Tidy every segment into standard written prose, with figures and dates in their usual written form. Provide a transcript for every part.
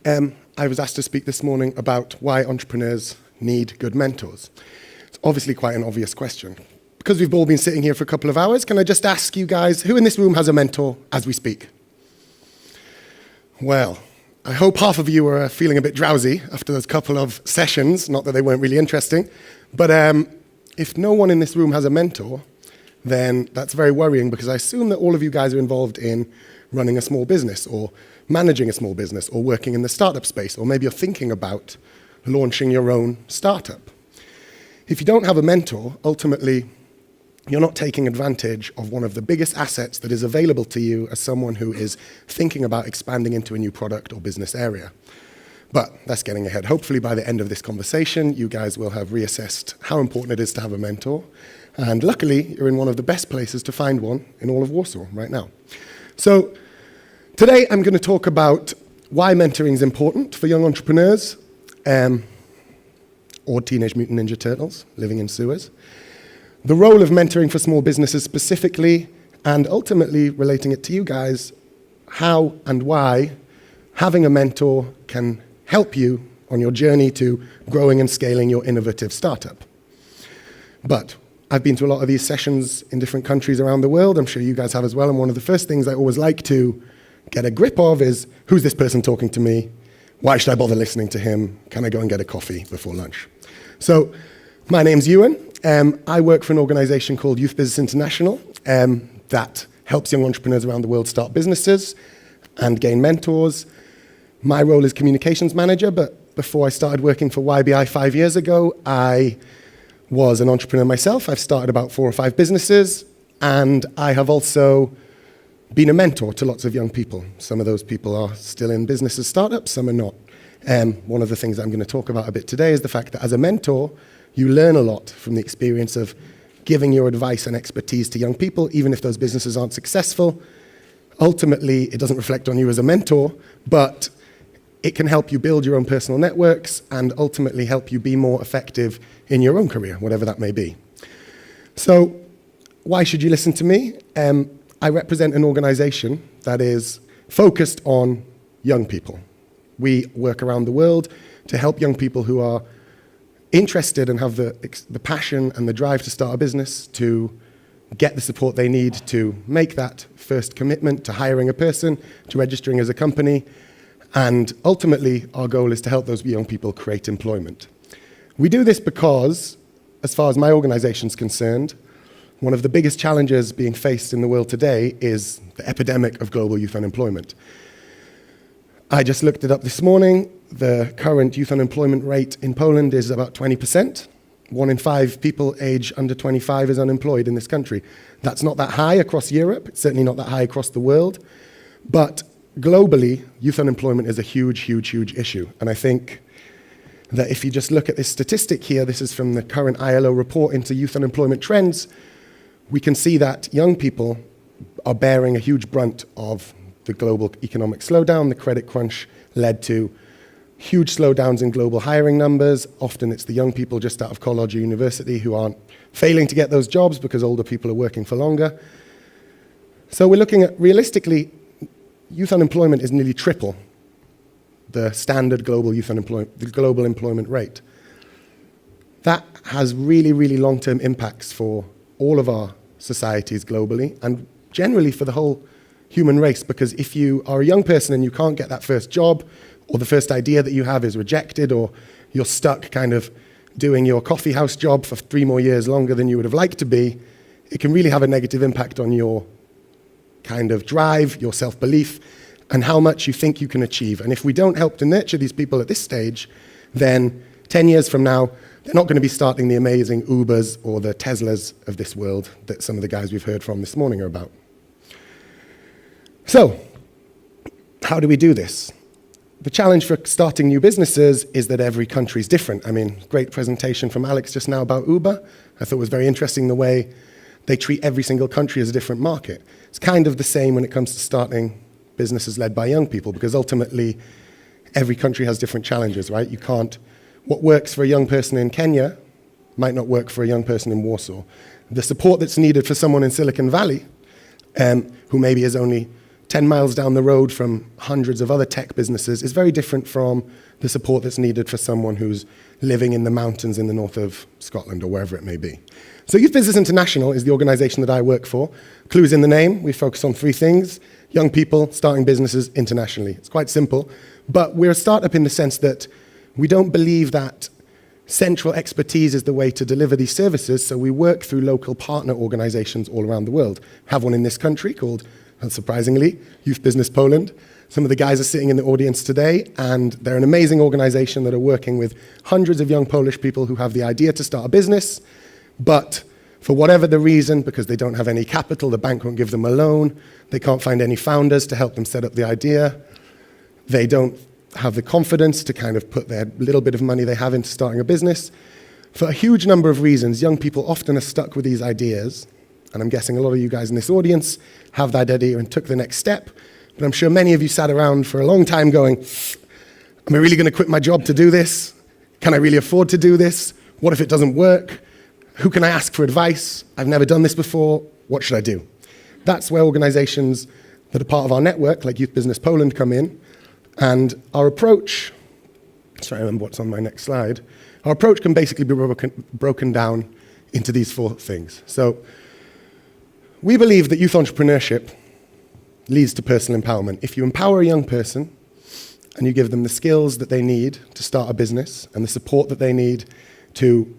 I was asked to speak this morning about why entrepreneurs need good mentors. It's obviously quite an obvious question. Because we've all been sitting here for a couple of hours, can I just ask you guys, who in this room has a mentor as we speak? Well, I hope half of you are feeling a bit drowsy after those couple of sessions, not that they weren't really interesting, but if no one in this room has a mentor, then that's very worrying because I assume that all of you guys are involved in running a small business or managing a small business or working in the startup space, or maybe you're thinking about launching your own startup. If you don't have a mentor, ultimately, you're not taking advantage of one of the biggest assets that is available to you as someone who is thinking about expanding into a new product or business area. But that's getting ahead. Hopefully by the end of this conversation, you guys will have reassessed how important it is to have a mentor. And luckily, you're in one of the best places to find one in all of Warsaw right now. So today, I'm going to talk about why mentoring is important for young entrepreneurs or Teenage Mutant Ninja Turtles living in sewers, the role of mentoring for small businesses specifically, and ultimately relating it to you guys, how and why having a mentor can help you on your journey to growing and scaling your innovative startup. But I've been to a lot of these sessions in different countries around the world. I'm sure you guys have as well. And one of the first things I always like to get a grip of is, who's this person talking to me? Why should I bother listening to him? Can I go and get a coffee before lunch? So my name's Ewan. I work for an organization called Youth Business International that helps young entrepreneurs around the world start businesses and gain mentors. My role is communications manager, but before I started working for YBI 5 years ago, I was an entrepreneur myself. I've started about 4 or 5 businesses, and I have also been a mentor to lots of young people. Some of those people are still in businesses, startups, some are not. One of the things I'm going to talk about a bit today is the fact that as a mentor, you learn a lot from the experience of giving your advice and expertise to young people, even if those businesses aren't successful. Ultimately, it doesn't reflect on you as a mentor, but it can help you build your own personal networks and ultimately help you be more effective in your own career, whatever that may be. So why should you listen to me? I represent an organization that is focused on young people. We work around the world to help young people who are interested and have the passion and the drive to start a business, to get the support they need to make that first commitment to hiring a person, to registering as a company, and ultimately our goal is to help those young people create employment. We do this because, as far as my organization is concerned, one of the biggest challenges being faced in the world today is the epidemic of global youth unemployment. I just looked it up this morning. The current youth unemployment rate in Poland is about 20%. 1 in 5 people age under 25 is unemployed in this country. That's not that high across Europe. It's certainly not that high across the world. But globally, youth unemployment is a huge, huge, huge issue. And I think that if you just look at this statistic here, this is from the current ILO report into youth unemployment trends, we can see that young people are bearing a huge brunt of the global economic slowdown. The credit crunch led to huge slowdowns in global hiring numbers. Often it's the young people just out of college or university who aren't failing to get those jobs because older people are working for longer. So we're looking at, realistically, youth unemployment is nearly triple the standard global youth unemployment, the global employment rate. That has really, really long-term impacts for all of our societies globally and generally for the whole human race, because if you are a young person and you can't get that first job, or the first idea that you have is rejected, or you're stuck kind of doing your coffee house job for 3 more years longer than you would have liked to be, it can really have a negative impact on your kind of drive, your self-belief, and how much you think you can achieve. And if we don't help to nurture these people at this stage, then 10 years from now, they're not going to be starting the amazing Ubers or the Teslas of this world that some of the guys we've heard from this morning are about. So, how do we do this? The challenge for starting new businesses is that every country is different. I mean, great presentation from Alex just now about Uber. I thought it was very interesting the way they treat every single country as a different market. It's kind of the same when it comes to starting businesses led by young people, because ultimately every country has different challenges, right? You can't, what works for a young person in Kenya might not work for a young person in Warsaw. The support that's needed for someone in Silicon Valley, who maybe is only 10 miles down the road from hundreds of other tech businesses is very different from the support that's needed for someone who's living in the mountains in the north of Scotland or wherever it may be. So Youth Business International is the organization that I work for. Clues in the name, we focus on three things: young people starting businesses internationally. It's quite simple, but we're a startup in the sense that we don't believe that central expertise is the way to deliver these services, so we work through local partner organizations all around the world. Have one in this country called, unsurprisingly, Youth Business Poland. Some of the guys are sitting in the audience today, and they're an amazing organization that are working with hundreds of young Polish people who have the idea to start a business, but for whatever the reason, because they don't have any capital, the bank won't give them a loan, they can't find any founders to help them set up the idea, they don't have the confidence to kind of put their little bit of money they have into starting a business. For a huge number of reasons, young people often are stuck with these ideas, and I'm guessing a lot of you guys in this audience have that idea and took the next step, but I'm sure many of you sat around for a long time going, am I really going to quit my job to do this? Can I really afford to do this? What if it doesn't work? Who can I ask for advice? I've never done this before. What should I do? That's where organizations that are part of our network, like Youth Business Poland, come in. And our approach, sorry, I remember what's on my next slide. Our approach can basically be broken down into these four things. So we believe that youth entrepreneurship leads to personal empowerment. If you empower a young person and you give them the skills that they need to start a business and the support that they need to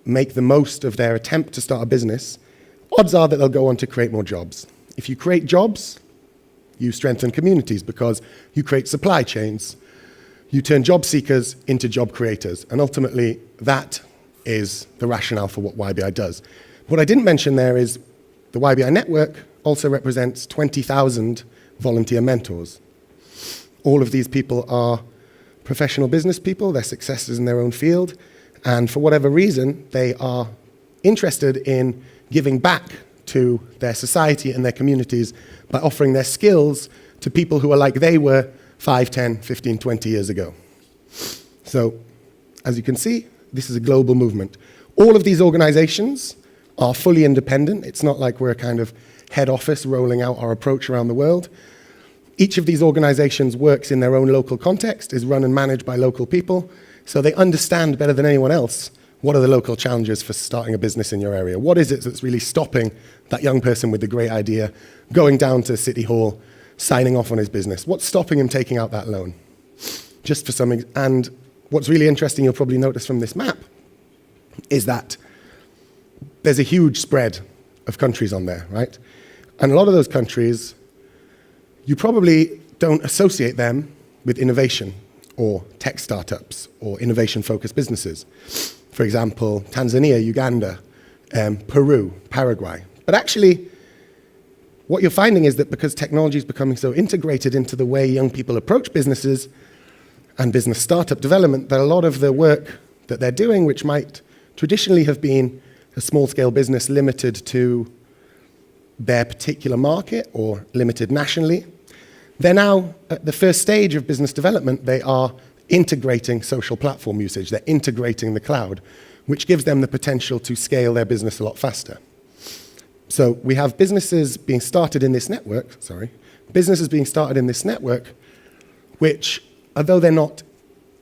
make the most of their attempt to start a business, odds are that they'll go on to create more jobs. If you create jobs, you strengthen communities because you create supply chains. You turn job seekers into job creators. And ultimately, that is the rationale for what YBI does. What I didn't mention there is the YBI network also represents 20,000 volunteer mentors. All of these people are professional business people. They're successes in their own field. And for whatever reason, they are interested in giving back to their society and their communities by offering their skills to people who are like they were 5, 10, 15, 20 years ago. So, as you can see, this is a global movement. All of these organizations are fully independent. It's not like we're a kind of head office rolling out our approach around the world. Each of these organizations works in their own local context, is run and managed by local people, so they understand better than anyone else what are the local challenges for starting a business in your area. What is it that's really stopping that young person with the great idea going down to City Hall, signing off on his business? What's stopping him taking out that loan? Just for something. And what's really interesting, you'll probably notice from this map, is that there's a huge spread of countries on there, right? And a lot of those countries, you probably don't associate them with innovation or tech startups or innovation-focused businesses. For example, Tanzania, Uganda, Peru, Paraguay. But actually, what you're finding is that because technology is becoming so integrated into the way young people approach businesses and business startup development, that a lot of the work that they're doing, which might traditionally have been a small-scale business limited to their particular market or limited nationally, they're now at the first stage of business development. They are integrating social platform usage. They're integrating the cloud, which gives them the potential to scale their business a lot faster. So we have businesses being started in this network, which, although they're not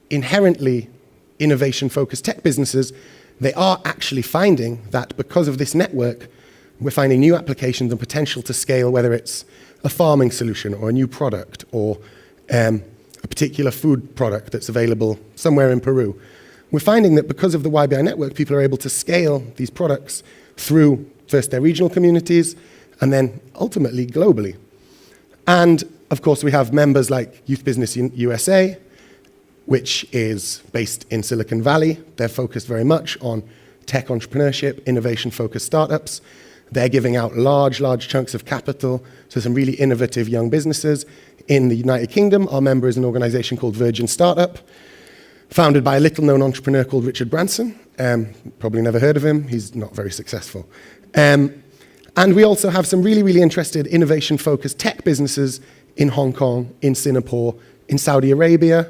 inherently innovation-focused tech businesses, they are actually finding that because of this network, we're finding new applications and potential to scale, whether it's a farming solution or a new product or a particular food product that's available somewhere in Peru. We're finding that because of the YBI network, people are able to scale these products through first their regional communities and then ultimately globally. And of course, we have members like Youth Business USA, which is based in Silicon Valley. They're focused very much on tech entrepreneurship, innovation-focused startups. They're giving out large chunks of capital to some really innovative young businesses. In the United Kingdom, our member is an organization called Virgin Startup, founded by a little-known entrepreneur called Richard Branson. Probably never heard of him. He's not very successful. And we also have some really interested innovation-focused tech businesses in Hong Kong, in Singapore, in Saudi Arabia,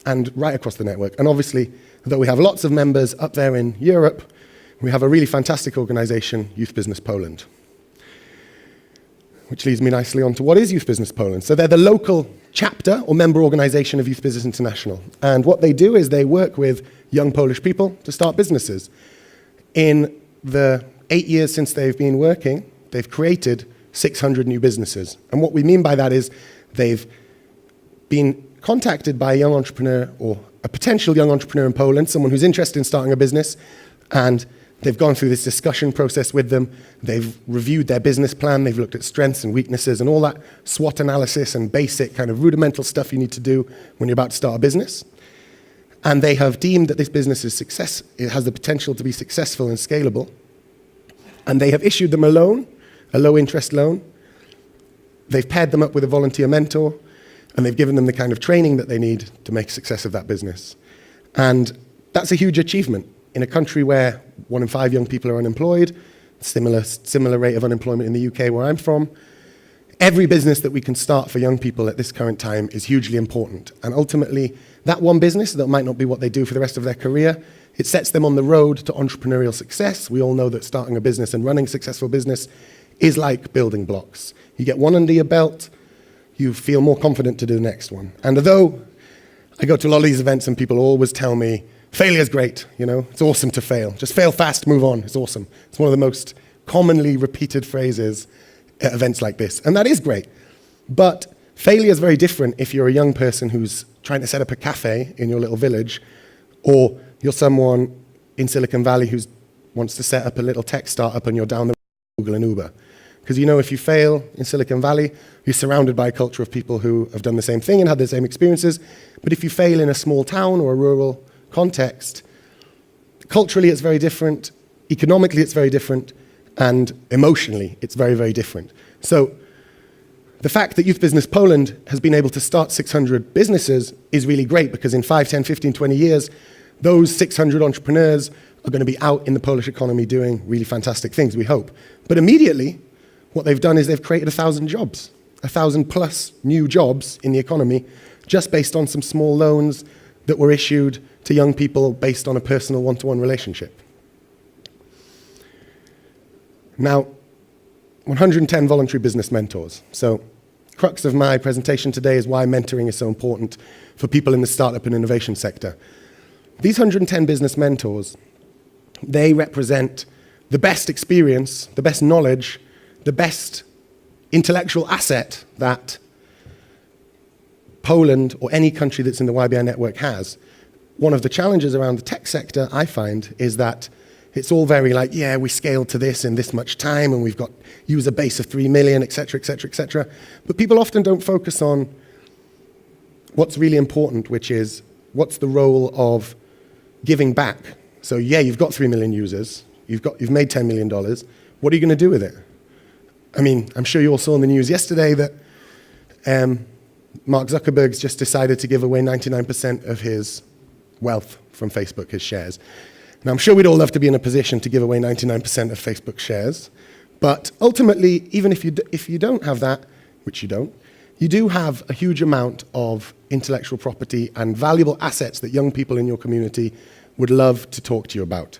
and right across the network. And obviously, though we have lots of members up there in Europe, we have a really fantastic organization, Youth Business Poland. which leads me nicely on to what is Youth Business Poland. So they're the local chapter or member organization of Youth Business International. And what they do is they work with young Polish people to start businesses. In the 8 years since they've been working, they've created 600 new businesses. And what we mean by that is they've been contacted by a young entrepreneur or a potential young entrepreneur in Poland, someone who's interested in starting a business, and they've gone through this discussion process with them. They've reviewed their business plan. They've looked at strengths and weaknesses and all that SWOT analysis and basic kind of rudimental stuff you need to do when you're about to start a business. And they have deemed that this business is it has the potential to be successful and scalable. And they have issued them a loan, a low-interest loan. They've paired them up with a volunteer mentor, and they've given them the kind of training that they need to make a success of that business. And that's a huge achievement. In a country where 1 in 5 young people are unemployed, similar rate of unemployment in the UK where I'm from, every business that we can start for young people at this current time is hugely important. And ultimately, that one business, that might not be what they do for the rest of their career, it sets them on the road to entrepreneurial success. We all know that starting a business and running a successful business is like building blocks. You get one under your belt, you feel more confident to do the next one. And although I go to a lot of these events and people always tell me, failure's great, it's awesome to fail. Just fail fast, move on, it's awesome. It's one of the most commonly repeated phrases at events like this, and that is great. But failure is very different if you're a young person who's trying to set up a cafe in your little village, or you're someone in Silicon Valley who wants to set up a little tech startup and you're down the road with Google and Uber. Because if you fail in Silicon Valley, you're surrounded by a culture of people who have done the same thing and had the same experiences. But if you fail in a small town or a rural context, culturally it's very different, economically it's very different, and emotionally it's very, very different. So the fact that Youth Business Poland has been able to start 600 businesses is really great, because in 5, 10, 15, 20 years, those 600 entrepreneurs are going to be out in the Polish economy doing really fantastic things, we hope. But immediately, what they've done is they've created 1,000 jobs, 1,000 plus new jobs in the economy, just based on some small loans that were issued to young people based on a personal one-to-one relationship. Now, 110 voluntary business mentors. So, crux of my presentation today is why mentoring is so important for people in the startup and innovation sector. These 110 business mentors, they represent the best experience, the best knowledge, the best intellectual asset that Poland or any country that's in the YBI network has. One of the challenges around the tech sector, I find, is that it's all very like, yeah, we scaled to this in this much time and we've got user base of 3 million, et cetera, et cetera, et cetera. But people often don't focus on what's really important, which is what's the role of giving back. So yeah, you've got 3 million users, you've made $10 million. What are you going to do with it? I mean, I'm sure you all saw in the news yesterday that Mark Zuckerberg's just decided to give away 99% of his wealth from Facebook, his shares. Now, I'm sure we'd all love to be in a position to give away 99% of Facebook shares, but ultimately, even if you don't have that, which you don't, you do have a huge amount of intellectual property and valuable assets that young people in your community would love to talk to you about.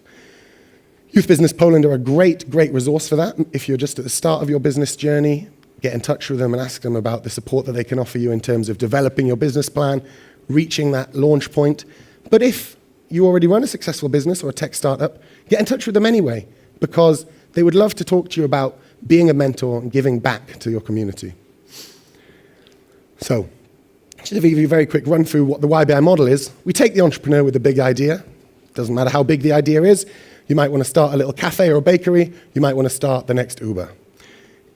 Youth Business Poland are a great, great resource for that. If you're just at the start of your business journey, get in touch with them and ask them about the support that they can offer you in terms of developing your business plan, reaching that launch point. But if you already run a successful business or a tech startup, get in touch with them anyway, because they would love to talk to you about being a mentor and giving back to your community. So, just to give you a very quick run through what the YBI model is, we take the entrepreneur with a big idea. Doesn't matter how big the idea is. You might want to start a little cafe or a bakery. You might want to start the next Uber.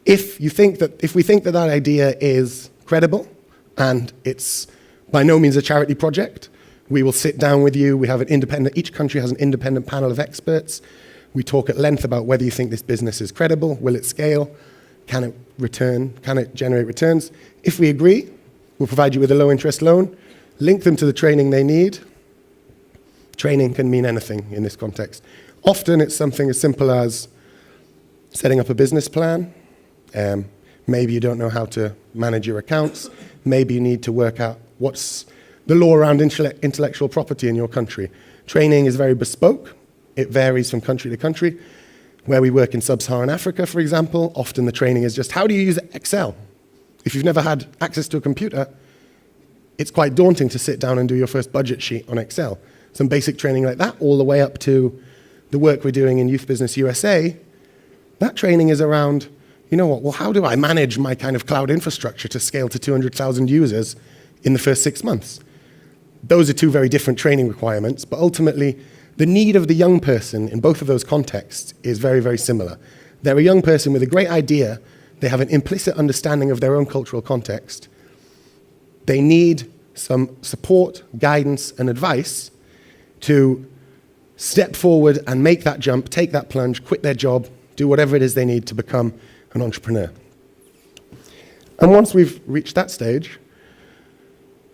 If we think that idea is credible and it's by no means a charity project, we will sit down with you. We have each country has an independent panel of experts. We talk at length about whether you think this business is credible, will it scale, can it generate returns. If we agree, we'll provide you with a low interest loan, link them to the training they need. Training can mean anything in this context. Often it's something as simple as setting up a business plan. Maybe you don't know how to manage your accounts. Maybe you need to work out what's the law around intellectual property in your country. Training is very bespoke. It varies from country to country. Where we work in sub-Saharan Africa, for example, often the training is just, how do you use Excel? If you've never had access to a computer, it's quite daunting to sit down and do your first budget sheet on Excel. Some basic training like that, all the way up to the work we're doing in Youth Business USA. That training is around, you know what, well, how do I manage my kind of cloud infrastructure to scale to 200,000 users in the first 6 months? Those are two very different training requirements, but ultimately, the need of the young person in both of those contexts is very, very similar. They're a young person with a great idea. They have an implicit understanding of their own cultural context. They need some support, guidance, and advice to step forward and make that jump, take that plunge, quit their job, do whatever it is they need to become an entrepreneur. And once we've reached that stage,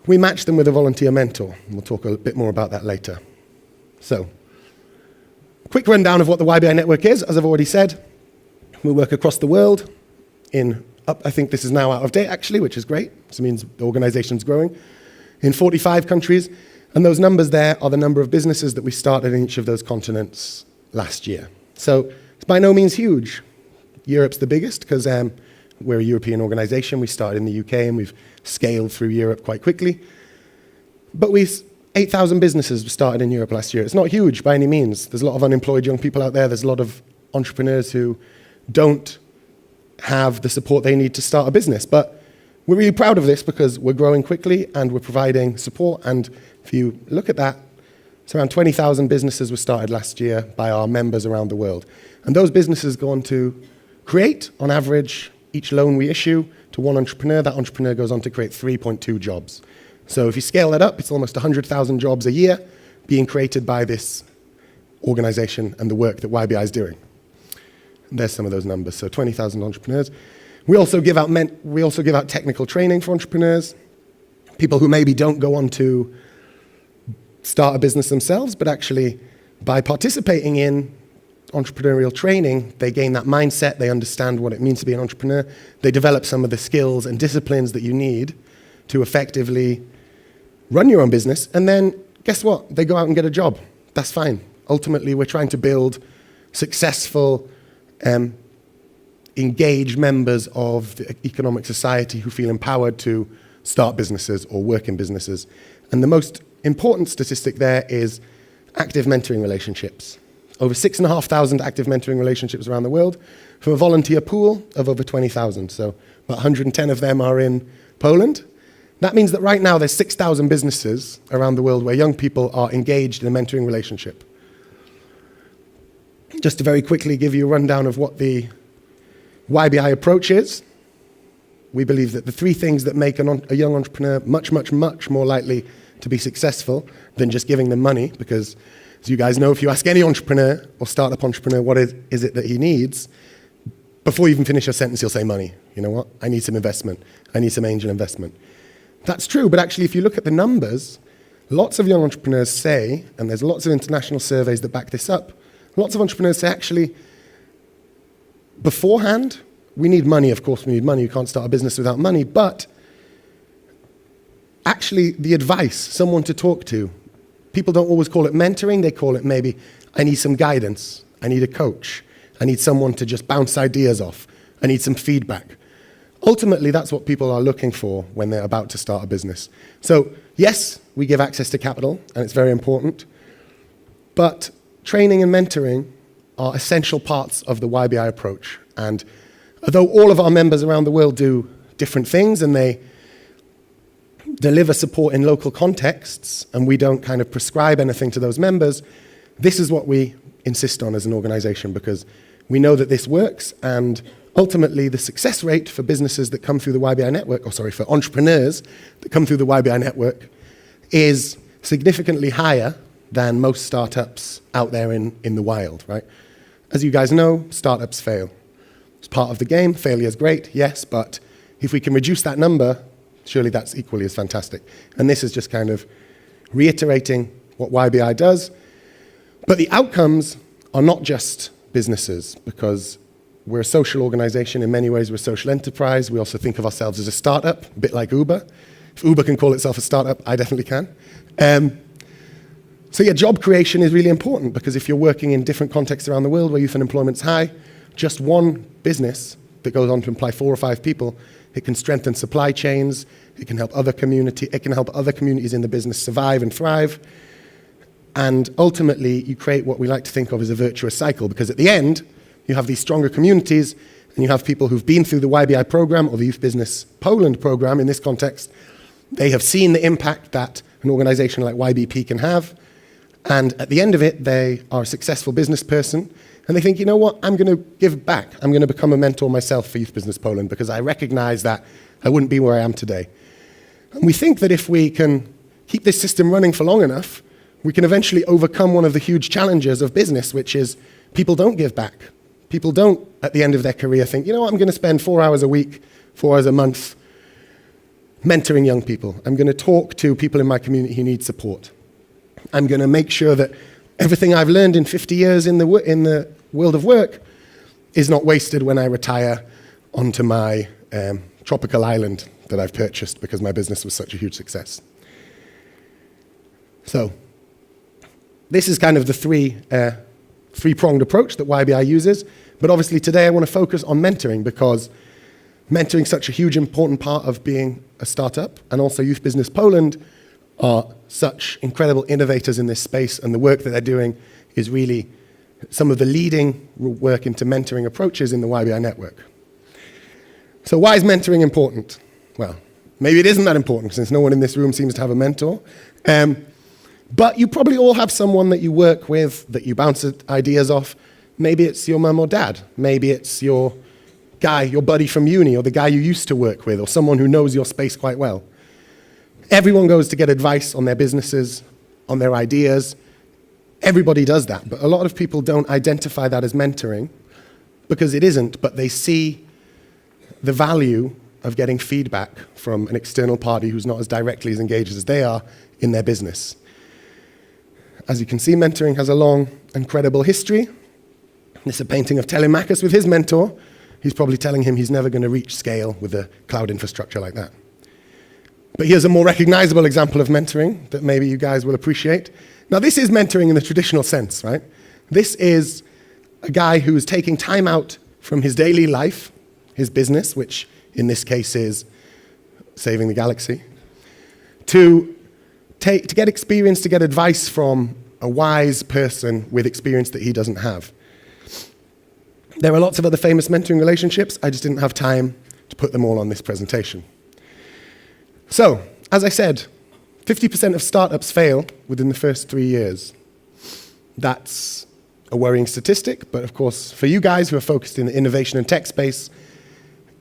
we match them with a volunteer mentor. We'll talk a bit more about that later. So, quick rundown of what the YBI network is. As I've already said, we work across the world I think this is now out of date, actually, which is great. This means the organization's growing. In 45 countries, and those numbers there are the number of businesses that we started in each of those continents last year. So, it's by no means huge. Europe's the biggest, because we're a European organization. We started in the UK, and we've scaled through Europe quite quickly. But 8,000 businesses were started in Europe last year. It's not huge by any means. There's a lot of unemployed young people out there. There's a lot of entrepreneurs who don't have the support they need to start a business. But we're really proud of this because we're growing quickly and we're providing support. And if you look at that, it's around 20,000 businesses were started last year by our members around the world. And those businesses go on to create, on average, each loan we issue to one entrepreneur. That entrepreneur goes on to create 3.2 jobs. So if you scale that up, it's almost 100,000 jobs a year being created by this organization and the work that YBI is doing. And there's some of those numbers. So 20,000 entrepreneurs. We also give out technical training for entrepreneurs, people who maybe don't go on to start a business themselves, but actually by participating in entrepreneurial training, they gain that mindset, they understand what it means to be an entrepreneur, they develop some of the skills and disciplines that you need to effectively run your own business, and then guess what? They go out and get a job. That's fine. Ultimately, we're trying to build successful, engaged members of the economic society who feel empowered to start businesses or work in businesses. And the most important statistic there is active mentoring relationships. Over 6,500 active mentoring relationships around the world from a volunteer pool of over 20,000. So about 110 of them are in Poland. That means that right now there's 6,000 businesses around the world where young people are engaged in a mentoring relationship. Just to very quickly give you a rundown of what the YBI approach is, we believe that the three things that make a young entrepreneur much, much, much more likely to be successful than just giving them money, because as you guys know, if you ask any entrepreneur or startup entrepreneur what is it that he needs, before you even finish your sentence, he'll say money. You know what? I need some investment. I need some angel investment. That's true, but actually if you look at the numbers, lots of young entrepreneurs say, and there's lots of international surveys that back this up, lots of entrepreneurs say actually, beforehand, we need money, of course we need money, you can't start a business without money, but actually the advice, someone to talk to, people don't always call it mentoring, they call it maybe, I need some guidance, I need a coach, I need someone to just bounce ideas off, I need some feedback. Ultimately, that's what people are looking for when they're about to start a business. So, yes, we give access to capital, and it's very important, but training and mentoring are essential parts of the YBI approach. And although all of our members around the world do different things, and they deliver support in local contexts, and we don't kind of prescribe anything to those members, this is what we insist on as an organization, because we know that this works, and ultimately, the success rate for businesses that come through the YBI network, for entrepreneurs that come through the YBI network, is significantly higher than most startups out there in the wild, right? As you guys know, startups fail. It's part of the game. Failure is great, yes, but if we can reduce that number, surely that's equally as fantastic. And this is just kind of reiterating what YBI does. But the outcomes are not just businesses, because we're a social organization. In many ways, we're a social enterprise. We also think of ourselves as a startup, a bit like Uber. If Uber can call itself a startup, I definitely can. So yeah, job creation is really important because if you're working in different contexts around the world where youth unemployment's high, just one business that goes on to employ 4 or 5 people, it can strengthen supply chains, it can help other communities in the business survive and thrive. And ultimately, you create what we like to think of as a virtuous cycle, because at the end, you have these stronger communities, and you have people who've been through the YBI program or the Youth Business Poland program in this context. They have seen the impact that an organization like YBP can have. And at the end of it, they are a successful business person, and they think, you know what, I'm going to give back. I'm going to become a mentor myself for Youth Business Poland because I recognize that I wouldn't be where I am today. And we think that if we can keep this system running for long enough, we can eventually overcome one of the huge challenges of business, which is people don't give back. People don't, at the end of their career, think, you know what, I'm going to spend 4 hours a week, 4 hours a month mentoring young people. I'm going to talk to people in my community who need support. I'm going to make sure that everything I've learned in 50 years in the world of work is not wasted when I retire onto my tropical island that I've purchased because my business was such a huge success. So this is kind of the three-pronged approach that YBI uses. But obviously today I want to focus on mentoring because mentoring is such a huge important part of being a startup, and also Youth Business Poland are such incredible innovators in this space, and the work that they're doing is really some of the leading work into mentoring approaches in the YBI network. So why is mentoring important? Well, maybe it isn't that important since no one in this room seems to have a mentor. But you probably all have someone that you work with, that you bounce ideas off. Maybe it's your mum or dad. Maybe it's your guy, your buddy from uni, or the guy you used to work with, or someone who knows your space quite well. Everyone goes to get advice on their businesses, on their ideas. Everybody does that, but a lot of people don't identify that as mentoring because it isn't, but they see the value of getting feedback from an external party who's not as directly as engaged as they are in their business. As you can see, mentoring has a long and credible history. This is a painting of Telemachus with his mentor. He's probably telling him he's never going to reach scale with a cloud infrastructure like that. But here's a more recognizable example of mentoring that maybe you guys will appreciate. Now, this is mentoring in the traditional sense, right? This is a guy who is taking time out from his daily life, his business, which in this case is saving the galaxy, to get experience, to get advice from a wise person with experience that he doesn't have. There are lots of other famous mentoring relationships. I just didn't have time to put them all on this presentation. So, as I said, 50% of startups fail within the first 3 years. That's a worrying statistic, but of course, for you guys who are focused in the innovation and tech space,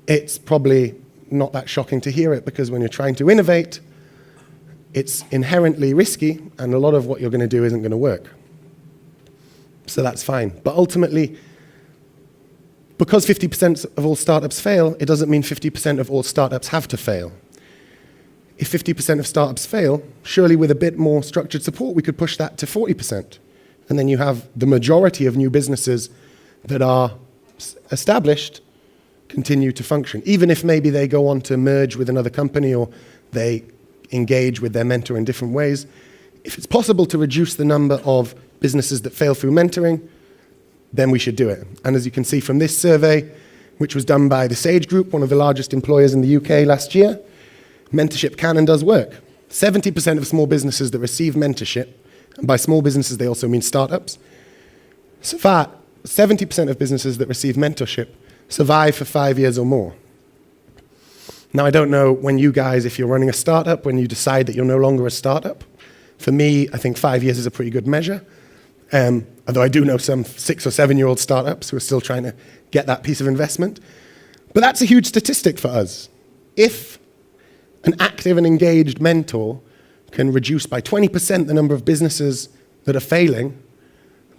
it's probably not that shocking to hear it, because when you're trying to innovate, it's inherently risky, and a lot of what you're going to do isn't going to work. So that's fine. But ultimately, because 50% of all startups fail, it doesn't mean 50% of all startups have to fail. If 50% of startups fail, surely with a bit more structured support, we could push that to 40%. And then you have the majority of new businesses that are established continue to function, even if maybe they go on to merge with another company or they engage with their mentor in different ways. If it's possible to reduce the number of businesses that fail through mentoring, then we should do it. And as you can see from this survey, which was done by the Sage Group, one of the largest employers in the UK last year, mentorship can and does work. 70% of small businesses that receive mentorship, and by small businesses they also mean startups, so far 70% of businesses that receive mentorship survive for 5 years or more. Now, I don't know when you guys, if you're running a startup, when you decide that you're no longer a startup. For me, I think 5 years is a pretty good measure. Although I do know some 6 or 7-year-old startups who are still trying to get that piece of investment. But that's a huge statistic for us. If an active and engaged mentor can reduce by 20% the number of businesses that are failing,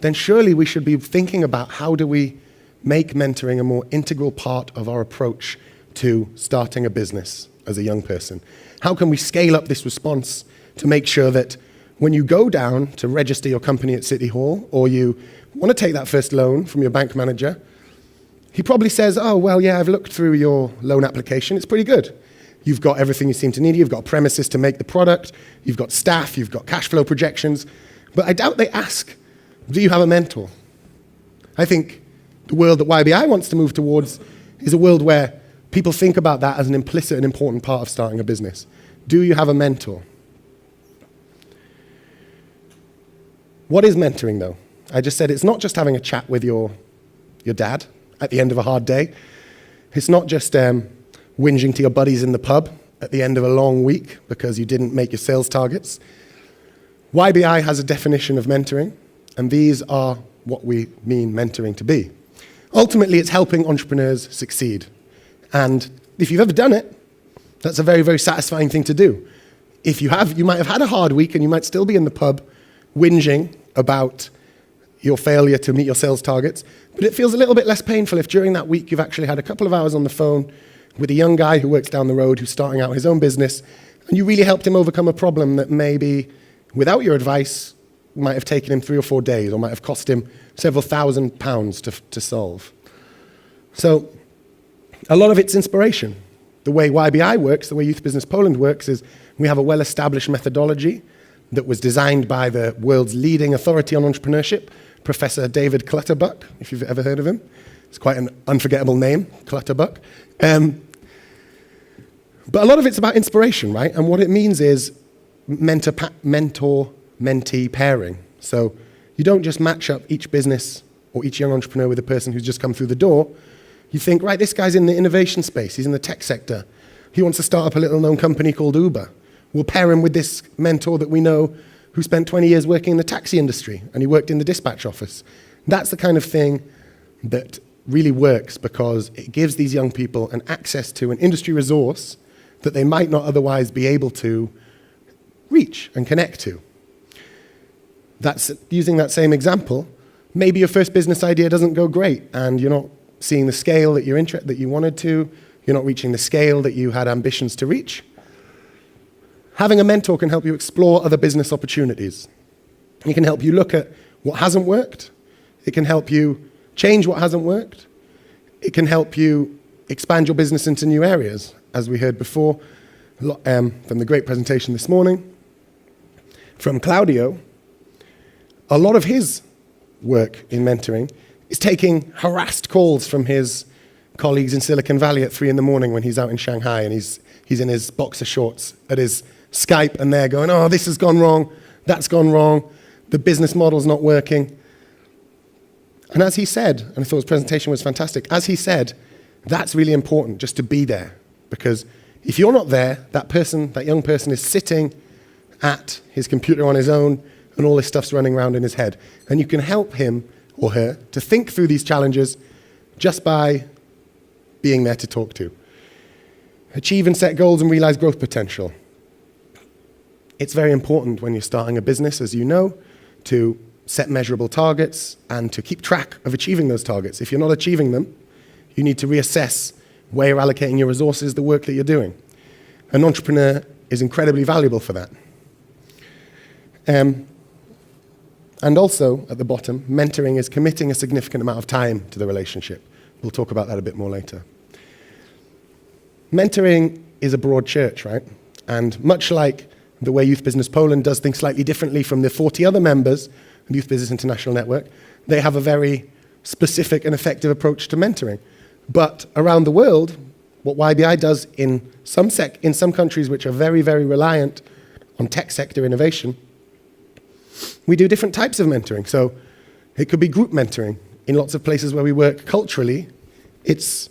then surely we should be thinking about how do we make mentoring a more integral part of our approach to starting a business as a young person. How can we scale up this response to make sure that when you go down to register your company at City Hall, or you want to take that first loan from your bank manager, he probably says, oh, well, yeah, I've looked through your loan application. It's pretty good. You've got everything you seem to need. You've got premises to make the product. You've got staff. You've got cash flow projections. But I doubt they ask, do you have a mentor? I think the world that YBI wants to move towards is a world where people think about that as an implicit and important part of starting a business. Do you have a mentor? What is mentoring, though? I just said it's not just having a chat with your dad at the end of a hard day. It's not just whinging to your buddies in the pub at the end of a long week because you didn't make your sales targets. YBI has a definition of mentoring, and these are what we mean mentoring to be. Ultimately, it's helping entrepreneurs succeed. And if you've ever done it, that's a very, very satisfying thing to do. If you have, you might have had a hard week and you might still be in the pub whinging about your failure to meet your sales targets, but it feels a little bit less painful if during that week you've actually had a couple of hours on the phone with a young guy who works down the road who's starting out his own business, and you really helped him overcome a problem that maybe, without your advice, might have taken him 3 or 4 days or might have cost him several £1,000s to solve. So a lot of it's inspiration. The way YBI works, the way Youth Business Poland works, is we have a well-established methodology that was designed by the world's leading authority on entrepreneurship, Professor David Clutterbuck, if you've ever heard of him. It's quite an unforgettable name, Clutterbuck. But a lot of it's about inspiration, right? And what it means is mentor-mentee pairing. So you don't just match up each business or each young entrepreneur with a person who's just come through the door. You think, right, this guy's in the innovation space. He's in the tech sector. He wants to start up a little-known company called Uber. We'll pair him with this mentor that we know who spent 20 years working in the taxi industry, and he worked in the dispatch office. That's the kind of thing that really works because it gives these young people an access to an industry resource that they might not otherwise be able to reach and connect to. That's using that same example. Maybe your first business idea doesn't go great, and you're not seeing the scale that you wanted to. You're not reaching the scale that you had ambitions to reach. Having a mentor can help you explore other business opportunities. It can help you look at what hasn't worked. It can help you change what hasn't worked. It can help you expand your business into new areas, as we heard before from the great presentation this morning. From Claudio, a lot of his work in mentoring is taking harassed calls from his colleagues in Silicon Valley at 3 a.m. when he's out in Shanghai and he's in his boxer shorts at his Skype, and they're going, oh, this has gone wrong, that's gone wrong, the business model's not working. And as he said, and I thought his presentation was fantastic, as he said, that's really important, just to be there. Because if you're not there, that young person is sitting at his computer on his own, and all this stuff's running around in his head. And you can help him or her to think through these challenges just by being there to talk to. Achieve and set goals and realize growth potential. It's very important when you're starting a business, as you know, to set measurable targets and to keep track of achieving those targets. If you're not achieving them, you need to reassess where you're allocating your resources, the work that you're doing. An entrepreneur is incredibly valuable for that. And also, at the bottom, mentoring is committing a significant amount of time to the relationship. We'll talk about that a bit more later. Mentoring is a broad church, right? And much like the way Youth Business Poland does things slightly differently from the 40 other members of Youth Business International Network, they have a very specific and effective approach to mentoring. But around the world, what YBI does in some countries which are very, very reliant on tech sector innovation, we do different types of mentoring. So it could be group mentoring. In lots of places where we work culturally, it's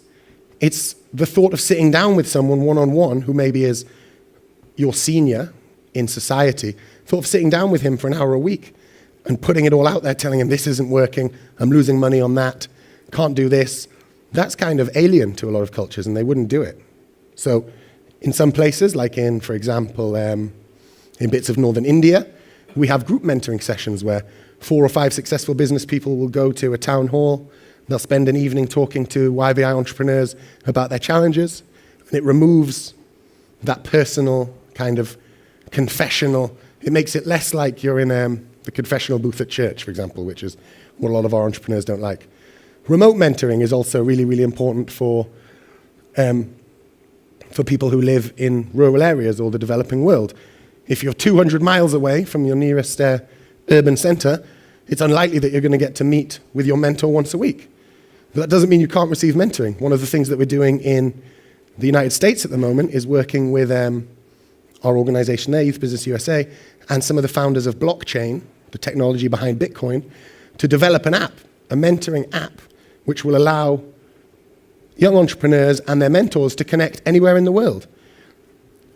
the thought of sitting down with someone one-on-one who maybe is your senior in society, thought of sitting down with him for an hour a week and putting it all out there, telling him this isn't working, I'm losing money on that, can't do this. That's kind of alien to a lot of cultures, and they wouldn't do it. So in some places, like in, for example, in bits of northern India, we have group mentoring sessions where 4 or 5 successful business people will go to a town hall. They'll spend an evening talking to YBI entrepreneurs about their challenges, and it removes that personal kind of confessional. It makes it less like you're in the confessional booth at church, for example, which is what a lot of our entrepreneurs don't like. Remote mentoring is also really, really important for people who live in rural areas or the developing world. If you're 200 miles away from your nearest urban center, it's unlikely that you're going to get to meet with your mentor once a week. But that doesn't mean you can't receive mentoring. One of the things that we're doing in the United States at the moment is working with our organization there, Youth Business USA, and some of the founders of blockchain, the technology behind Bitcoin, to develop an app, a mentoring app, which will allow young entrepreneurs and their mentors to connect anywhere in the world.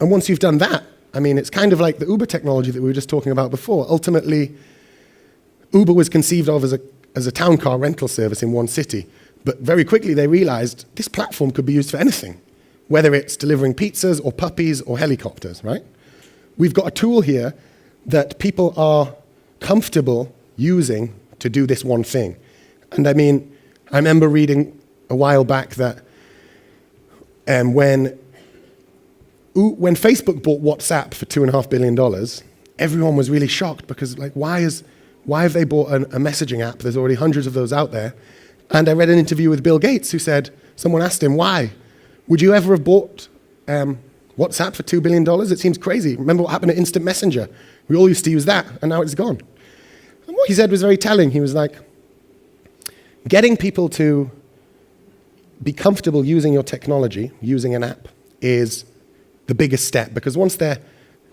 And once you've done that, I mean, it's kind of like the Uber technology that we were just talking about before. Ultimately, Uber was conceived of as a town car rental service in one city. But very quickly they realized this platform could be used for anything, whether it's delivering pizzas or puppies or helicopters, right? We've got a tool here that people are comfortable using to do this one thing. And I mean, I remember reading a while back that when Facebook bought WhatsApp for $2.5 billion, everyone was really shocked because, like, why have they bought a messaging app? There's already hundreds of those out there. And I read an interview with Bill Gates who said, someone asked him, why? Would you ever have bought WhatsApp for $2 billion? It seems crazy. Remember what happened to Instant Messenger? We all used to use that, and now it's gone. And what he said was very telling. He was like, getting people to be comfortable using your technology, using an app, is the biggest step. Because once they're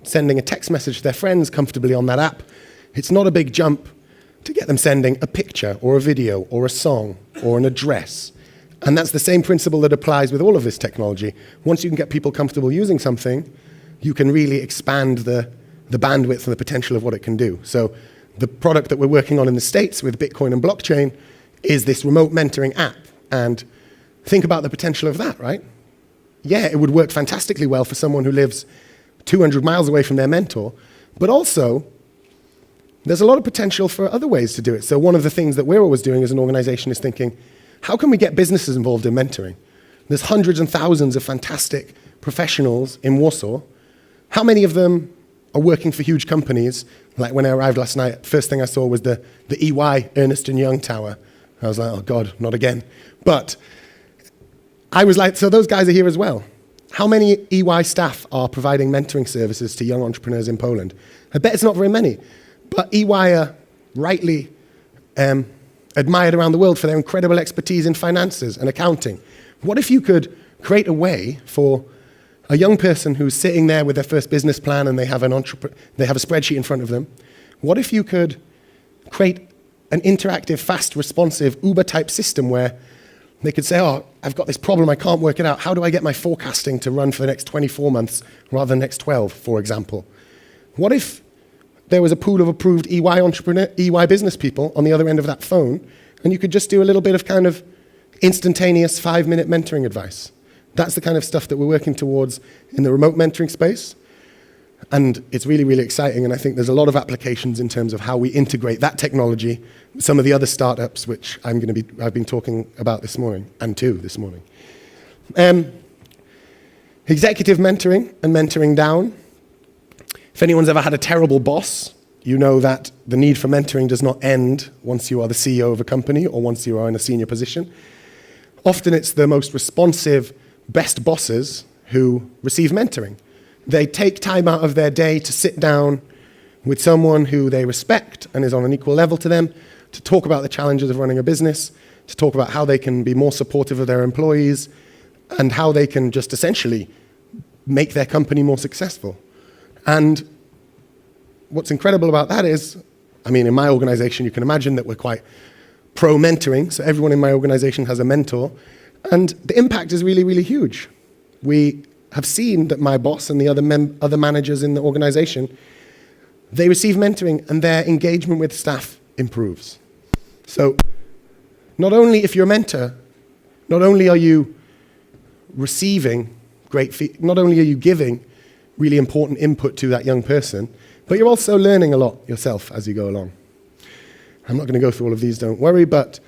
sending a text message to their friends comfortably on that app, it's not a big jump to get them sending a picture or a video or a song or an address. And that's the same principle that applies with all of this technology. Once you can get people comfortable using something, you can really expand the bandwidth and the potential of what it can do. So the product that we're working on in the States with Bitcoin and blockchain is this remote mentoring app. And think about the potential of that, right? Yeah, it would work fantastically well for someone who lives 200 miles away from their mentor, but also there's a lot of potential for other ways to do it. So one of the things that we're always doing as an organization is thinking, how can we get businesses involved in mentoring? There's hundreds and thousands of fantastic professionals in Warsaw. How many of them are working for huge companies? Like when I arrived last night, first thing I saw was the EY, Ernst & Young Tower. I was like, oh God, not again. But I was like, so those guys are here as well. How many EY staff are providing mentoring services to young entrepreneurs in Poland? I bet it's not very many. But EY are rightly admired around the world for their incredible expertise in finances and accounting. What if you could create a way for a young person who's sitting there with their first business plan and they have a spreadsheet in front of them? What if you could create an interactive, fast, responsive Uber-type system where they could say, oh, I've got this problem, I can't work it out. How do I get my forecasting to run for the next 24 months rather than the next 12, for example? What if there was a pool of approved EY business people on the other end of that phone, and you could just do a little bit of kind of instantaneous 5-minute mentoring advice? That's the kind of stuff that we're working towards in the remote mentoring space. And it's really, really exciting, and I think there's a lot of applications in terms of how we integrate that technology with some of the other startups, which I've been talking about this morning, and this morning. Executive mentoring and mentoring down. If anyone's ever had a terrible boss, you know that the need for mentoring does not end once you are the CEO of a company or once you are in a senior position. Often it's the most responsive, best bosses who receive mentoring. They take time out of their day to sit down with someone who they respect and is on an equal level to them, to talk about the challenges of running a business, to talk about how they can be more supportive of their employees, and how they can just essentially make their company more successful. And what's incredible about that is, I mean, in my organization, you can imagine that we're quite pro-mentoring, so everyone in my organization has a mentor, and the impact is really, really huge. We have seen that my boss and the other managers in the organization, they receive mentoring and their engagement with staff improves. So not only if you're a mentor, not only are you receiving not only are you giving really important input to that young person, but you're also learning a lot yourself as you go along. I'm not going to go through all of these, don't worry, but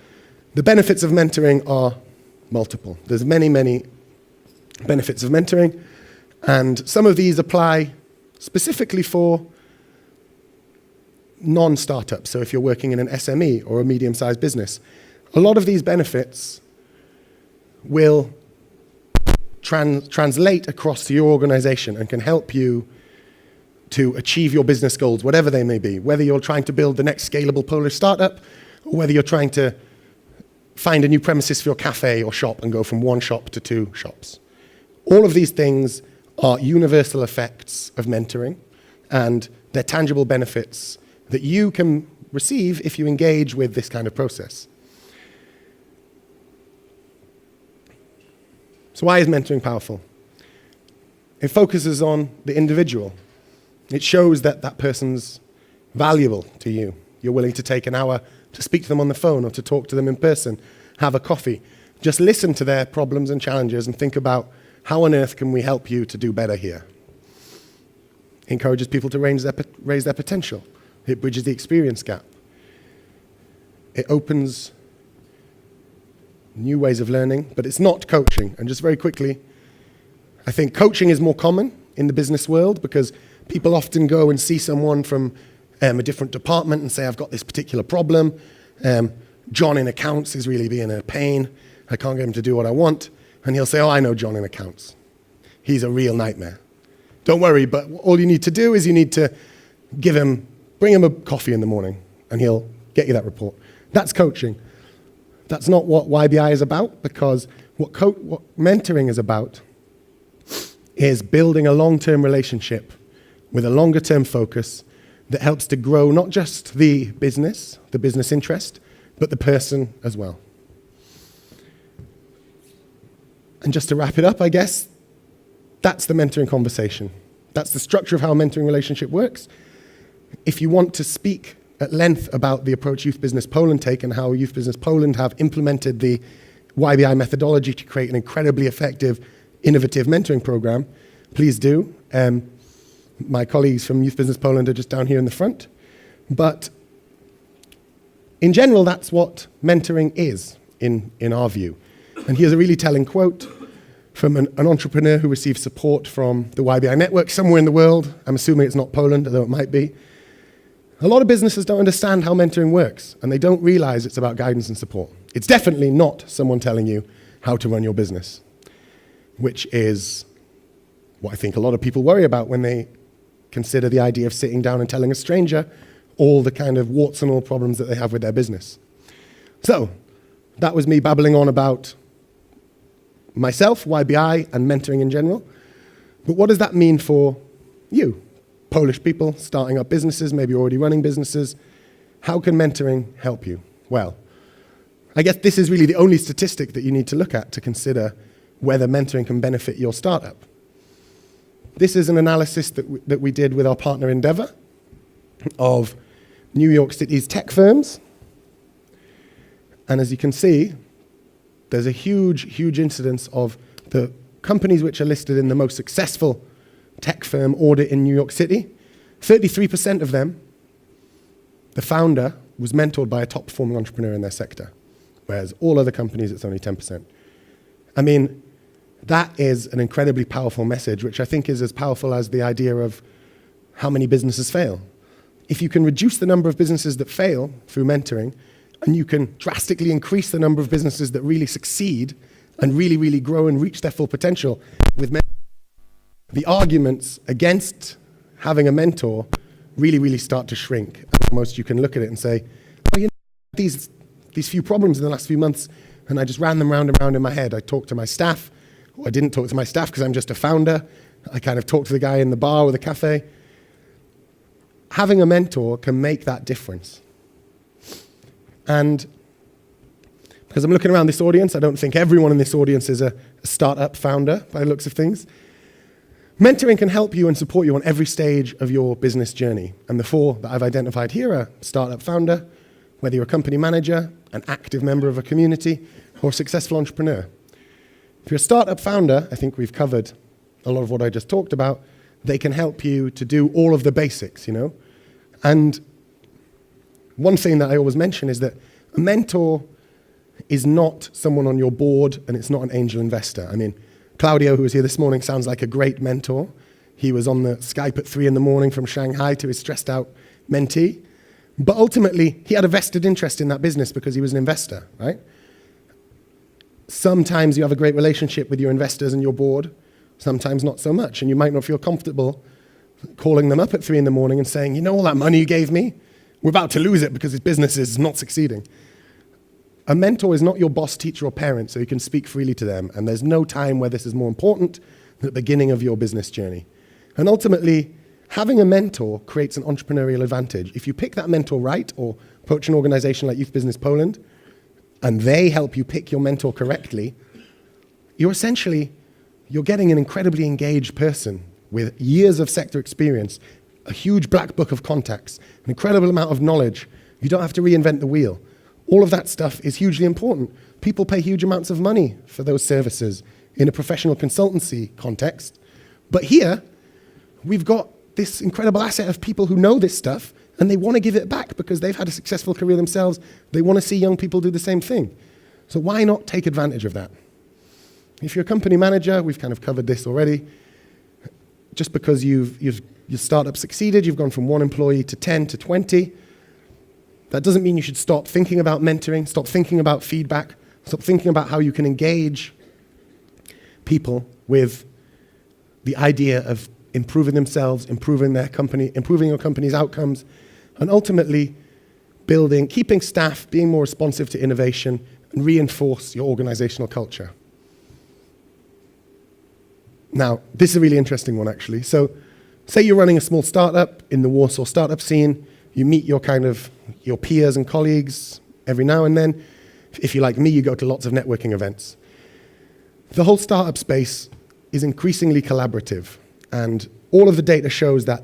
the benefits of mentoring are multiple. There's many, many benefits of mentoring, and some of these apply specifically for non-startups. So if you're working in an SME or a medium-sized business, a lot of these benefits will translate across to your organization and can help you to achieve your business goals, whatever they may be, whether you're trying to build the next scalable Polish startup, or whether you're trying to find a new premises for your cafe or shop and go from one shop to two shops. All of these things are universal effects of mentoring, and they're tangible benefits that you can receive if you engage with this kind of process. So why is mentoring powerful? It focuses on the individual. It shows that that person's valuable to you. You're willing to take an hour to speak to them on the phone or to talk to them in person, have a coffee. Just listen to their problems and challenges and think about how on earth can we help you to do better here. It encourages people to raise their potential. It bridges the experience gap. It opens new ways of learning, but it's not coaching. And just very quickly, I think coaching is more common in the business world because people often go and see someone from a different department and say, I've got this particular problem. John in accounts is really being a pain. I can't get him to do what I want. And he'll say, oh, I know John in accounts. He's a real nightmare. Don't worry, but all you need to do is you need to bring him a coffee in the morning, and he'll get you that report. That's coaching. That's not what YBI is about, because what mentoring is about is building a long-term relationship with a longer-term focus that helps to grow not just the business interest, but the person as well. And just to wrap it up, I guess, that's the mentoring conversation. That's the structure of how a mentoring relationship works. If you want to speak at length about the approach Youth Business Poland take and how Youth Business Poland have implemented the YBI methodology to create an incredibly effective, innovative mentoring program, please do. My colleagues from Youth Business Poland are just down here in the front. But in general, that's what mentoring is, in our view. And here's a really telling quote from an entrepreneur who received support from the YBI network somewhere in the world. I'm assuming it's not Poland, although it might be. A lot of businesses don't understand how mentoring works, and they don't realize it's about guidance and support. It's definitely not someone telling you how to run your business, which is what I think a lot of people worry about when they consider the idea of sitting down and telling a stranger all the kind of warts and all problems that they have with their business. So, that was me babbling on about myself, YBI, and mentoring in general. But what does that mean for you? Polish people starting up businesses, maybe already running businesses. How can mentoring help you? Well, I guess this is really the only statistic that you need to look at to consider whether mentoring can benefit your startup. This is an analysis that we did with our partner Endeavor of New York City's tech firms. And as you can see, there's a huge, huge incidence of the companies which are listed in the most successful tech firm audit in New York City. 33% of them, the founder was mentored by a top performing entrepreneur in their sector, whereas all other companies, it's only 10%. I mean, that is an incredibly powerful message, which I think is as powerful as the idea of how many businesses fail. If you can reduce the number of businesses that fail through mentoring, and you can drastically increase the number of businesses that really succeed and really, really grow and reach their full potential with mentoring, the arguments against having a mentor really, really start to shrink. Almost you can look at it and say, oh, you know, these few problems in the last few months, and I just ran them round and round in my head. I talked to my staff, or I didn't talk to my staff because I'm just a founder. I kind of talked to the guy in the bar or the cafe. Having a mentor can make that difference. And because I'm looking around this audience, I don't think everyone in this audience is a startup founder by the looks of things. Mentoring can help you and support you on every stage of your business journey. And the four that I've identified here are startup founder, whether you're a company manager, an active member of a community, or a successful entrepreneur. If you're a startup founder, I think we've covered a lot of what I just talked about. They can help you to do all of the basics, you know. And one thing that I always mention is that a mentor is not someone on your board, and it's not an angel investor. I mean, Claudio, who was here this morning, sounds like a great mentor. He was on the Skype at 3 in the morning from Shanghai to his stressed out mentee. But ultimately, he had a vested interest in that business because he was an investor, right? Sometimes you have a great relationship with your investors and your board, sometimes not so much, and you might not feel comfortable calling them up at 3 in the morning and saying, you know all that money you gave me? We're about to lose it because his business is not succeeding. A mentor is not your boss, teacher, or parent, so you can speak freely to them, and there's no time where this is more important than at the beginning of your business journey. And ultimately, having a mentor creates an entrepreneurial advantage. If you pick that mentor right, or approach an organization like Youth Business Poland, and they help you pick your mentor correctly, you're getting an incredibly engaged person with years of sector experience, a huge black book of contacts, an incredible amount of knowledge. You don't have to reinvent the wheel. All of that stuff is hugely important. People pay huge amounts of money for those services in a professional consultancy context. But here, we've got this incredible asset of people who know this stuff, and they want to give it back because they've had a successful career themselves. They want to see young people do the same thing. So why not take advantage of that? If you're a company manager, we've kind of covered this already. Just because your startup succeeded, you've gone from 1 employee to 10 to 20, that doesn't mean you should stop thinking about mentoring, stop thinking about feedback, stop thinking about how you can engage people with the idea of improving themselves, improving their company, improving your company's outcomes, and ultimately keeping staff, being more responsive to innovation, and reinforce your organizational culture. Now, this is a really interesting one, actually. So, say you're running a small startup in the Warsaw startup scene. You meet your peers and colleagues every now and then. If you're like me, you go to lots of networking events. The whole startup space is increasingly collaborative, and all of the data shows that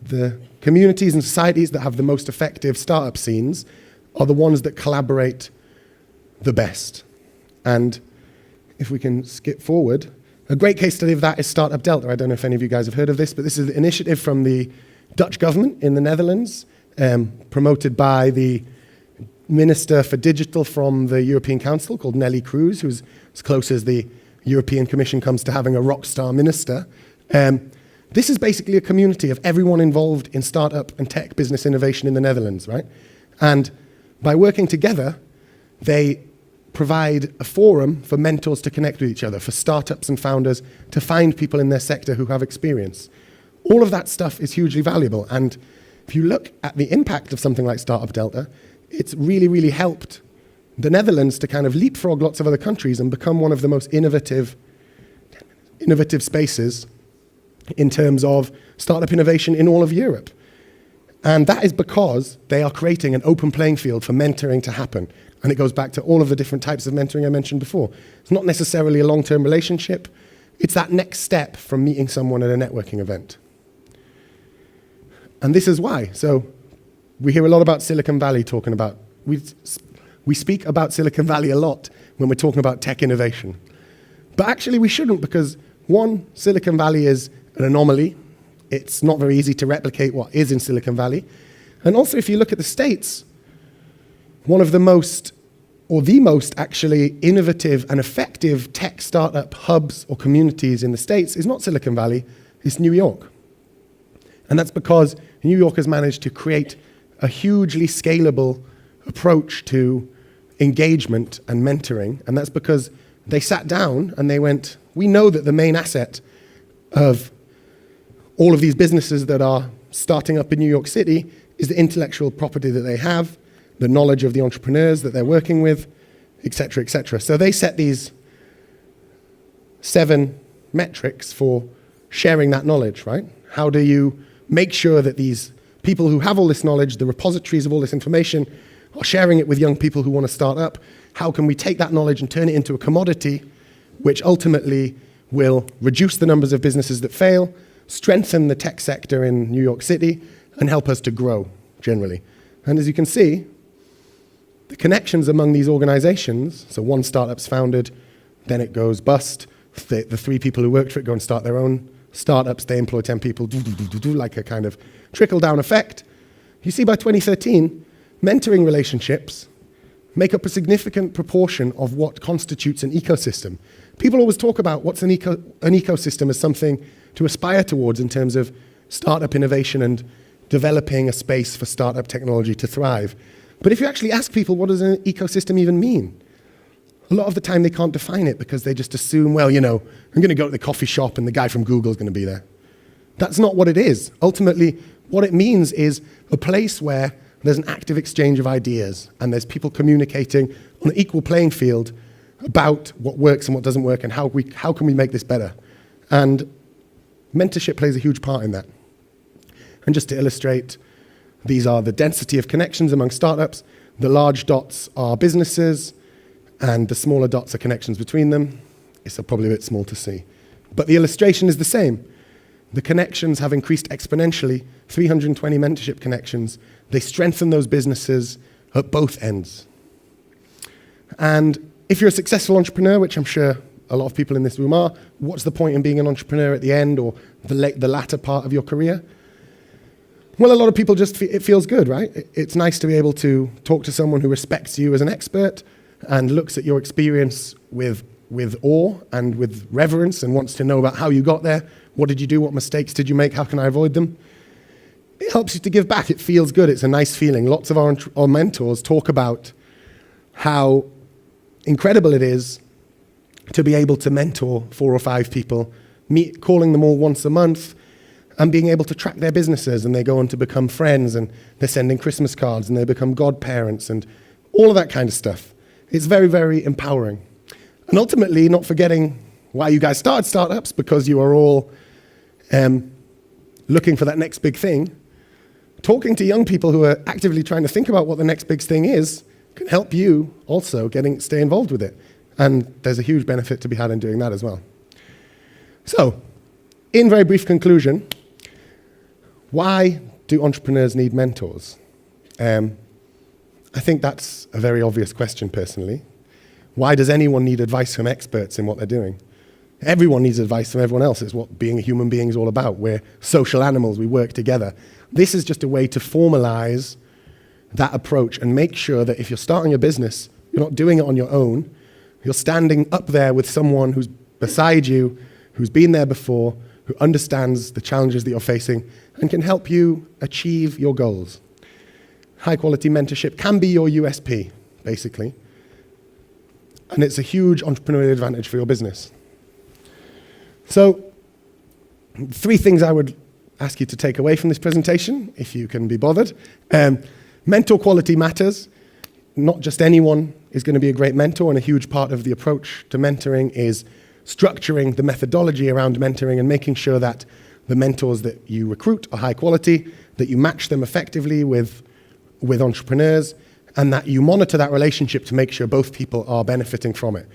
the communities and societies that have the most effective startup scenes are the ones that collaborate the best. And if we can skip forward, a great case study of that is Startup Delta. I don't know if any of you guys have heard of this, but this is an initiative from the Dutch government in the Netherlands, promoted by the Minister for Digital from the European Council called Nelly Cruz, who's as close as the European Commission comes to having a rock star minister. This is basically a community of everyone involved in startup and tech business innovation in the Netherlands, right? And by working together, they provide a forum for mentors to connect with each other, for startups and founders to find people in their sector who have experience. All of that stuff is hugely valuable. And if you look at the impact of something like Startup Delta, it's really, really helped the Netherlands to kind of leapfrog lots of other countries and become one of the most innovative spaces in terms of startup innovation in all of Europe. And that is because they are creating an open playing field for mentoring to happen. And it goes back to all of the different types of mentoring I mentioned before. It's not necessarily a long-term relationship. It's that next step from meeting someone at a networking event. And this is why. So we hear a lot about Silicon Valley talking about, we speak about Silicon Valley a lot when we're talking about tech innovation. But actually we shouldn't, because one, Silicon Valley is an anomaly. It's not very easy to replicate what is in Silicon Valley. And also, if you look at the States, one of the most, or the most actually innovative and effective tech startup hubs or communities in the States is not Silicon Valley, it's New York. And that's because New York has managed to create a hugely scalable approach to engagement and mentoring. And that's because they sat down and they went, we know that the main asset of all of these businesses that are starting up in New York City is the intellectual property that they have, the knowledge of the entrepreneurs that they're working with, et cetera, et cetera. So they set these 7 metrics for sharing that knowledge, right? How do you make sure that these people who have all this knowledge, the repositories of all this information, are sharing it with young people who want to start up? How can we take that knowledge and turn it into a commodity, which ultimately will reduce the numbers of businesses that fail, strengthen the tech sector in New York City, and help us to grow generally? And as you can see, the connections among these organizations, so one startup's founded, then it goes bust, the 3 people who worked for it go and start their own startups, they employ 10 people, like a kind of trickle-down effect. You see, by 2013, mentoring relationships make up a significant proportion of what constitutes an ecosystem. People always talk about what's an ecosystem as something to aspire towards in terms of startup innovation and developing a space for startup technology to thrive. But if you actually ask people, what does an ecosystem even mean? A lot of the time they can't define it because they just assume, well, you know, I'm going to go to the coffee shop and the guy from Google is going to be there. That's not what it is. Ultimately, what it means is a place where there's an active exchange of ideas and there's people communicating on an equal playing field about what works and what doesn't work and how can we make this better. And mentorship plays a huge part in that. And just to illustrate, these are the density of connections among startups. The large dots are businesses, and the smaller dots are connections between them. It's probably a bit small to see. But the illustration is the same. The connections have increased exponentially, 320 mentorship connections. They strengthen those businesses at both ends. And if you're a successful entrepreneur, which I'm sure a lot of people in this room are, what's the point in being an entrepreneur at the end or the latter part of your career? Well, a lot of people it feels good, right? It's nice to be able to talk to someone who respects you as an expert and looks at your experience with awe and with reverence and wants to know about how you got there. What did you do? What mistakes did you make? How can I avoid them? It helps you to give back. It feels good. It's a nice feeling. Lots of our mentors talk about how incredible it is to be able to mentor 4 or 5 people, calling them all once a month, and being able to track their businesses, and they go on to become friends, and they're sending Christmas cards, and they become godparents, and all of that kind of stuff. It's very, very empowering. And ultimately, not forgetting why you guys started startups, because you are all looking for that next big thing. Talking to young people who are actively trying to think about what the next big thing is can help you also stay involved with it. And there's a huge benefit to be had in doing that as well. So, in very brief conclusion, why do entrepreneurs need mentors? I think that's a very obvious question personally. Why does anyone need advice from experts in what they're doing? Everyone needs advice from everyone else. It's what being a human being is all about. We're social animals. We work together. This is just a way to formalize that approach and make sure that if you're starting a business, you're not doing it on your own. You're standing up there with someone who's beside you, who's been there before, who understands the challenges that you're facing and can help you achieve your goals. High-quality mentorship can be your USP, basically. And it's a huge entrepreneurial advantage for your business. So, 3 things I would ask you to take away from this presentation, if you can be bothered. Mentor quality matters. Not just anyone is going to be a great mentor, and a huge part of the approach to mentoring is structuring the methodology around mentoring and making sure that the mentors that you recruit are high quality, that you match them effectively with entrepreneurs, and that you monitor that relationship to make sure both people are benefiting from it.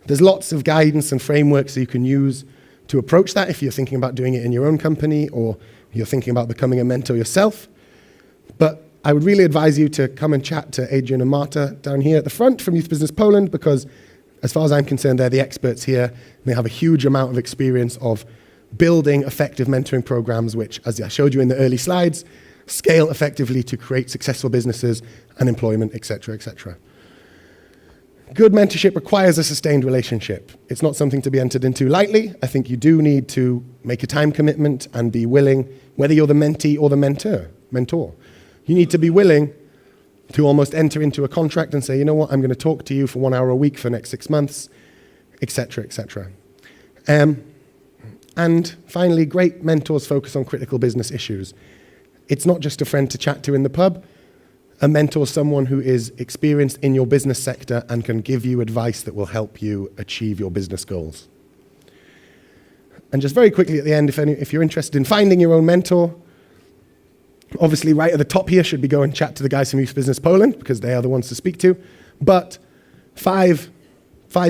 There's lots of guidance and frameworks that you can use to approach that if you're thinking about doing it in your own company or you're thinking about becoming a mentor yourself. But I would really advise you to come and chat to Adrian and Marta down here at the front from Youth Business Poland, because as far as I'm concerned, they're the experts here. And they have a huge amount of experience of building effective mentoring programs, which, as I showed you in the early slides, scale effectively to create successful businesses and employment, et cetera, et cetera. Good mentorship requires a sustained relationship. It's not something to be entered into lightly. I think you do need to make a time commitment and be willing, whether you're the mentee or the mentor. You need to be willing to almost enter into a contract and say, you know what, I'm going to talk to you for 1 hour a week for the next 6 months, et cetera, et cetera. And finally, great mentors focus on critical business issues. It's not just a friend to chat to in the pub. A mentor is someone who is experienced in your business sector and can give you advice that will help you achieve your business goals. And just very quickly at the end, if you're interested in finding your own mentor, obviously right at the top here should be go and chat to the guys from Youth Business Poland, because they are the ones to speak to. But five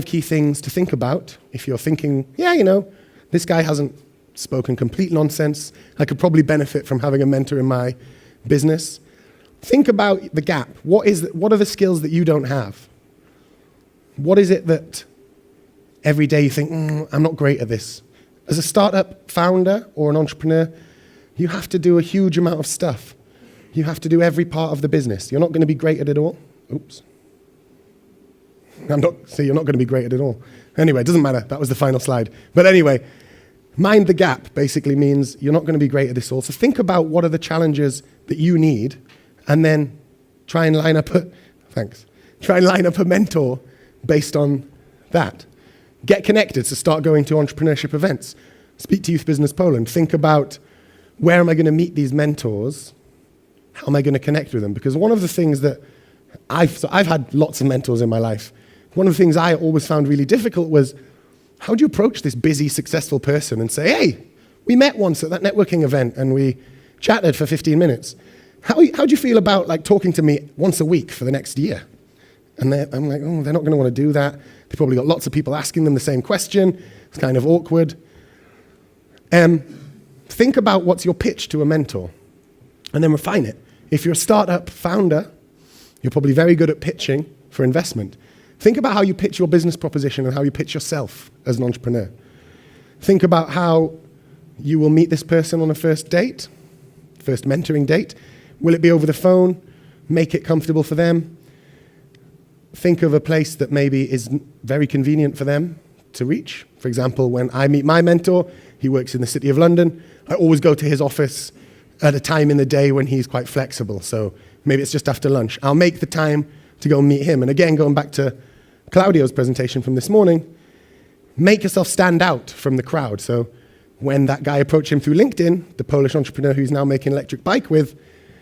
key things to think about if you're thinking, yeah, you know, this guy hasn't spoken complete nonsense. I could probably benefit from having a mentor in my business. Think about the gap. What are the skills that you don't have? What is it that every day you think, I'm not great at this? As a startup founder or an entrepreneur, you have to do a huge amount of stuff. You have to do every part of the business. You're not going to be great at it all. Oops. You're not going to be great at it all. Anyway, it doesn't matter. That was the final slide. But anyway, mind the gap basically means you're not going to be great at this all. So think about what are the challenges that you need, and then try and line up a mentor based on that. Get connected, so start going to entrepreneurship events. speak to Youth Business Poland. Think about, where am I going to meet these mentors? How am I going to connect with them? Because one of the things that I've had lots of mentors in my life. One of the things I always found really difficult was, how do you approach this busy, successful person and say, hey, we met once at that networking event and we chatted for 15 minutes. How do you feel about like talking to me once a week for the next year? And I'm like, oh, they're not going to want to do that. They've probably got lots of people asking them the same question. It's kind of awkward. Think about what's your pitch to a mentor and then refine it. If you're a startup founder, you're probably very good at pitching for investment. Think about how you pitch your business proposition and how you pitch yourself as an entrepreneur. Think about how you will meet this person on a first date, first mentoring date. Will it be over the phone? Make it comfortable for them. Think of a place that maybe is very convenient for them to reach. For example, when I meet my mentor, he works in the City of London. I always go to his office at a time in the day when he's quite flexible. So maybe it's just after lunch. I'll make the time to go and meet him. And again, going back to Claudio's presentation from this morning, make yourself stand out from the crowd. So when that guy approached him through LinkedIn, the Polish entrepreneur who's now making an electric bike with,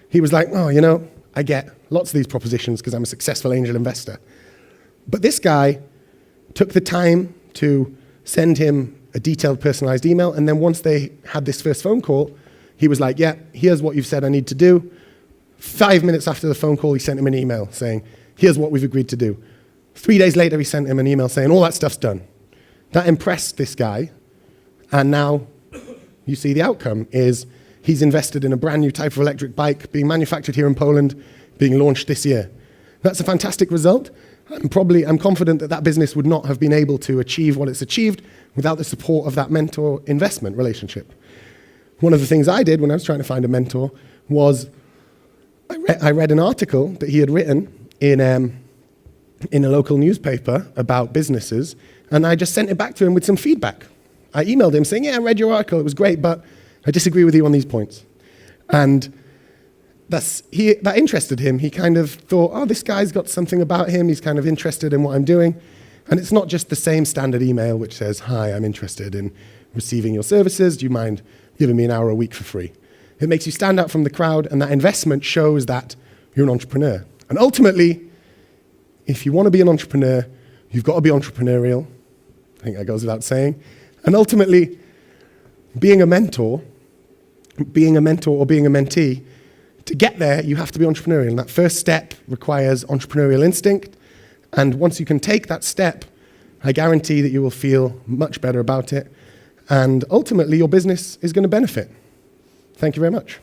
he was like, oh, you know, I get lots of these propositions because I'm a successful angel investor. But this guy took the time to send him a detailed personalized email. And then once they had this first phone call, he was like, yeah, here's what you've said I need to do. 5 minutes after the phone call, he sent him an email saying, here's what we've agreed to do. 3 days later, he sent him an email saying, all that stuff's done. That impressed this guy. And now you see the outcome is he's invested in a brand new type of electric bike being manufactured here in Poland, being launched this year. That's a fantastic result. I'm confident that that business would not have been able to achieve what it's achieved without the support of that mentor investment relationship. One of the things I did when I was trying to find a mentor was I read an article that he had written in a local newspaper about businesses, and I just sent it back to him with some feedback. I emailed him saying, yeah, I read your article, it was great, but I disagree with you on these points. And that interested him. He kind of thought, oh, this guy's got something about him, he's kind of interested in what I'm doing. And it's not just the same standard email which says, hi, I'm interested in receiving your services, do you mind giving me an hour a week for free? It makes you stand out from the crowd, and that investment shows that you're an entrepreneur. And ultimately, if you want to be an entrepreneur, you've got to be entrepreneurial. I think that goes without saying. And ultimately, being a mentor or being a mentee, to get there, you have to be entrepreneurial. And that first step requires entrepreneurial instinct. And once you can take that step, I guarantee that you will feel much better about it. And ultimately, your business is going to benefit. Thank you very much.